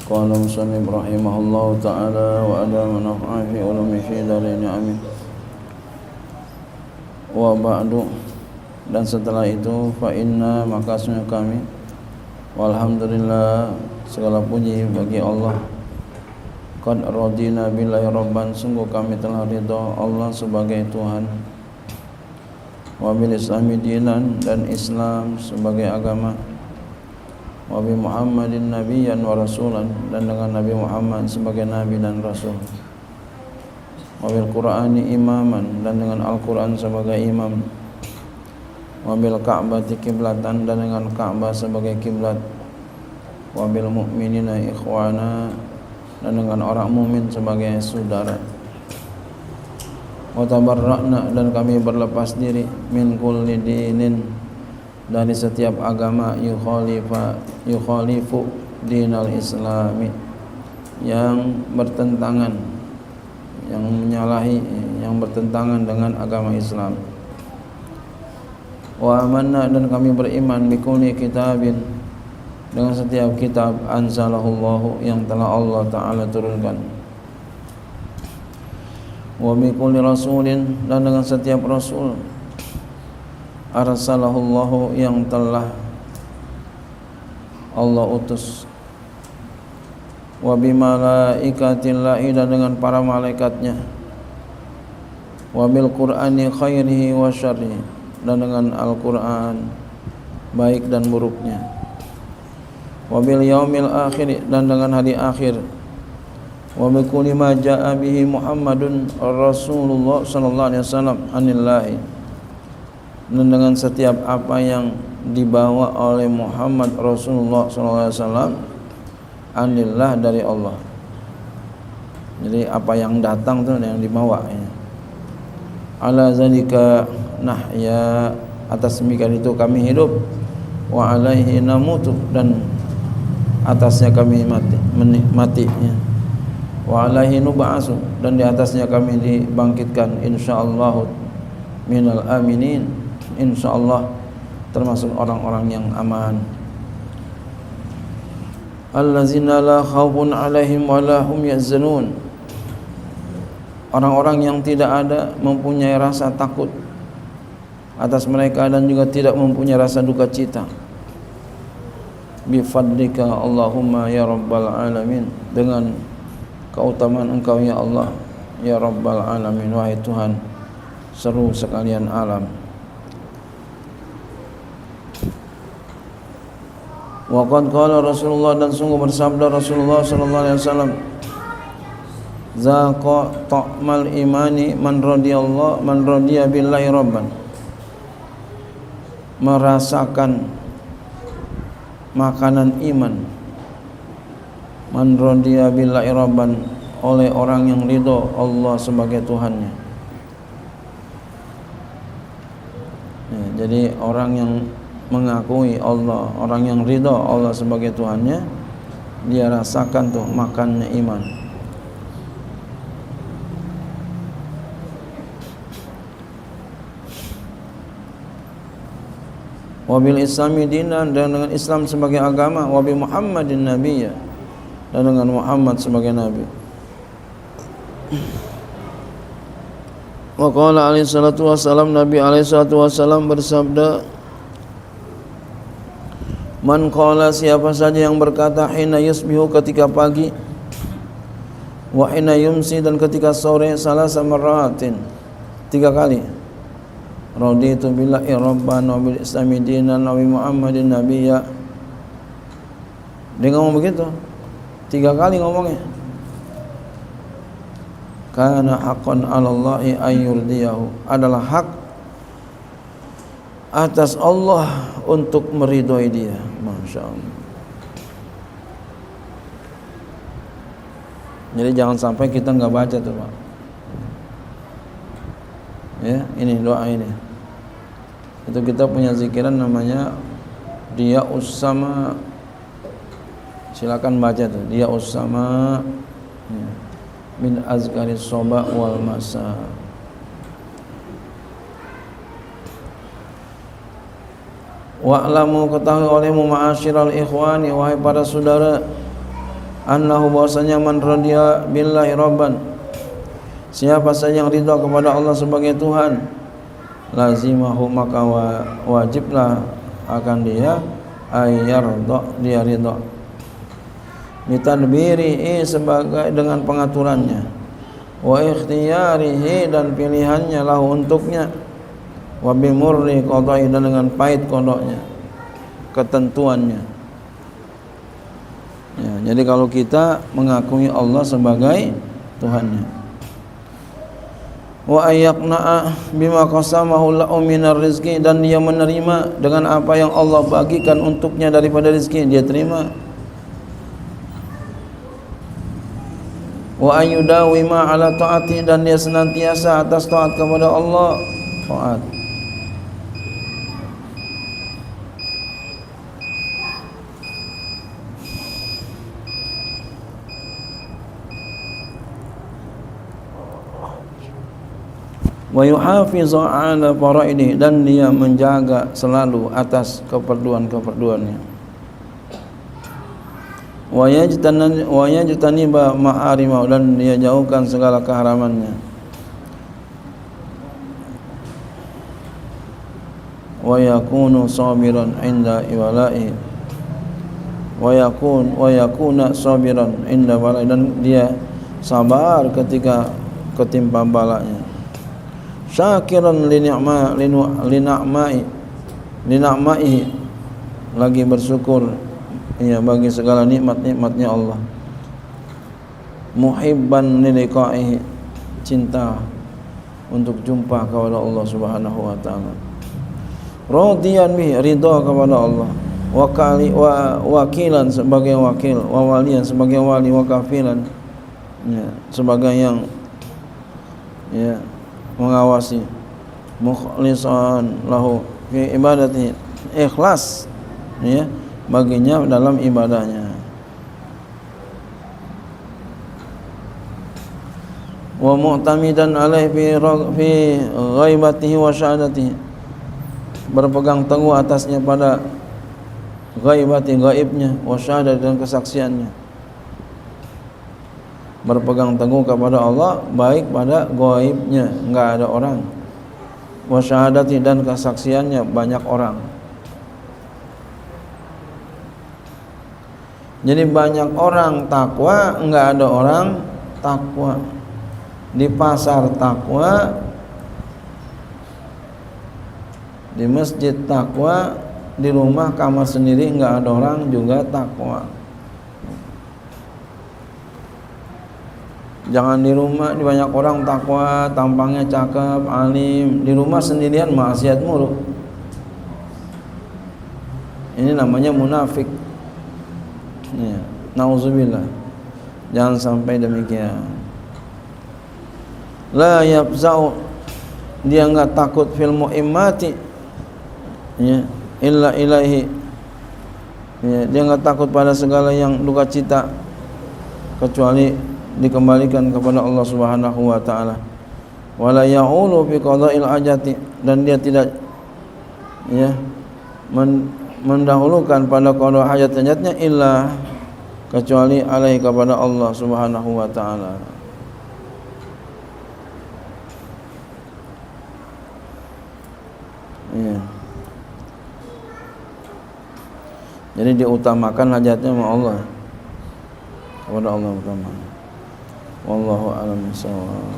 Qala musannif rahimahullahu ta'ala wa adama naf'a fi ulumi fi darini amin. Wa ba'du, dan setelah itu fa inna, maka sesungguhnya kami, walhamdulillah, segala puji bagi Allah, qad radina billahi rabban, sungguh kami telah ridha Allah sebagai Tuhan, wa bil islami dinan, dan Islam sebagai agama, wa bi Muhammadin nabiyyan wa rasulan, dan dengan Nabi Muhammad sebagai nabi dan rasul, wa bil Qur'ani imaman, dan dengan Al-Qur'an sebagai imam, wa bil Ka'bati kiblatan, dan dengan Ka'bah sebagai kiblat, wa bil mu'minina ikhwana, dan dengan orang mukmin sebagai saudara, wa tabarra'na, dan kami berlepas diri, min kulli dinin, dari setiap agama, yukhalifu dinal islami, yang bertentangan, yang menyalahi, yang bertentangan dengan agama Islam. Wa amanna, dan kami beriman, bikulli kitabin, dengan setiap kitab, anzalahullahu, yang telah Allah Ta'ala turunkan. Wa bikulli rasulin, dan dengan setiap rasul, arsalahullahu, yang telah Allah utus. Wa bimalaikatillahi, dan dengan para malaikatnya. Wa bil Qur'ani khairihi wa syarrihi, dan dengan Al-Qur'an baik dan buruknya. Wa bil yaumil akhir, dan dengan hari akhir. Wa bi kulli ma jaa bihi Muhammadun Rasulullah sallallahu alaihi wasallam anillahi, dan dengan setiap apa yang dibawa oleh Muhammad Rasulullah sallallahu alaihi wasallam anillah, dari Allah. Jadi apa yang datang itu yang dibawa ya. Ala zalika nahya, atas demikian itu kami hidup, wa alaihi namutu, dan atasnya kami mati ya. Wa alaihi nub'atsu, dan di atasnya kami dibangkitkan, insyaallah minal aminin, insyaallah termasuk orang-orang yang aman. Allazina la khaufun alaihim wa la hum yahzanun, orang-orang yang tidak ada mempunyai rasa takut atas mereka, dan juga tidak mempunyai rasa duka cita. Bi fadlika Allahumma ya rabbal alamin, dengan keutamaan Engkau ya Allah, ya rabbal alamin, wahai Tuhan seru sekalian alam. Wa qad qala Rasulullah, dan sungguh bersabda Rasulullah sallallahu alaihi wasallam, zaqa ta'mal imani man radiya billahi rabban, merasakan makanan iman, man radiya billahi rabban, oleh orang yang ridho Allah sebagai Tuhannya ya, jadi orang yang mengakui Allah, orang yang ridha Allah sebagai Tuhannya, dia rasakan tuh makannya iman. Wabil islami dinan, dan dengan Islam sebagai agama, wabi Muhammadin nabiyya, dan dengan Muhammad sebagai nabi. Wa qala alaihi salatu wassalam, Nabi alaihi salatu wassalam bersabda, man qala, siapa saja yang berkata, hina yusbihu, ketika pagi, wa hina yumsi, dan ketika sore, salasa marratin, 3 kali, raditu billahi rabban wa bil islami dinan wa bi Muhammadin nabiyya. Dia ngomong begitu 3 kali ngomongnya. Kana haqqan 'alallahi ayyurdiyahu, adalah hak atas Allah untuk meridhoi dia. Masya Allah. Jadi jangan sampai kita nggak baca tuh Pak ya, ini doa ini. Itu kita punya zikiran namanya Dia Usama, silakan baca tuh, Dia Usama ya, min azkaris soba wal masa. Wa'lamu, ketahui olehmu ma'asyiral ikhwani, wahai para saudara, annahu bahwasanya man radiya billahi rabban, siapa saja yang ridha kepada Allah sebagai Tuhan, lazimahu maka wajiblah akan dia ayyarda, dia ridha, bitadbirihi sebagai dengan pengaturannya, wa ikhtiyarihi dan pilihannya lahu untuknya, wa bimurri qada'i dan dengan pahit qada'nya, ketentuannya. Ya, jadi kalau kita mengakui Allah sebagai Tuhannya, wa ayyaqna'a bima qasamahu lahu minar rizqi, dan dia menerima dengan apa yang Allah bagikan untuknya daripada rezeki, dia terima. Wa ayyudawima ala ta'ati, dan dia senantiasa atas taat kepada Allah, taat. Wa yuhafizu ala faraidih, dan dia menjaga selalu atas keperluan-keperluannya. Wa yajtaniba ma'arimah, dan dia jauhkan segala keharamannya. Wa yakunu sabiran inda iwala'i, wa yakuna sabiran inda wala'i, dan dia sabar ketika ketimpa balanya. Syakiran lina'ma'i, lagi bersyukur ya bagi segala nikmat-nikmatnya Allah. Muhibban liliqa'ihi, cinta untuk jumpa kepada Allah Subhanahu wa taala. Radiyan bihi, ridha kepada Allah. Wakilan sebagai wakil, wa waliyan sebagai wali, wa kafilan ya sebagai yang ya mengawasi, mukhlisan lahu fi ibadati, ikhlas ya baginya dalam ibadahnya. Wa mu'tamidan alaihi fi ghaibatihi wa syahadatihi, berpegang teguh atasnya pada ghaibati, gaibnya, wa syahadat dan kesaksiannya, berpegang teguh kepada Allah baik pada gaibnya, enggak ada orang, wa syahadati dan kesaksiannya banyak orang. Jadi banyak orang takwa, enggak ada orang takwa. Di pasar takwa, di masjid takwa, di rumah kamar sendiri enggak ada orang juga takwa. Jangan di rumah di banyak orang takwa, tampangnya cakep, alim, di rumah sendirian maksiat mulu. Ini namanya munafik. Ya, nauzubillah. Jangan sampai demikian. La yafza'u, dia enggak takut fil mu'immati ya illa ilaihi. Ya, dia enggak takut pada segala yang duka cita kecuali dikembalikan kepada Allah Subhanahu wa taala. Wala ya'ulu fi qada'il hajati, dan dia tidak ya mendahulukan pada qada hajat-hajatnya illa kecuali alaihi kepada Allah Subhanahu wa taala. Ya. Jadi diutamakan hajatnya sama Allah, kepada Allah utama. Wallahu a'lam bishawab.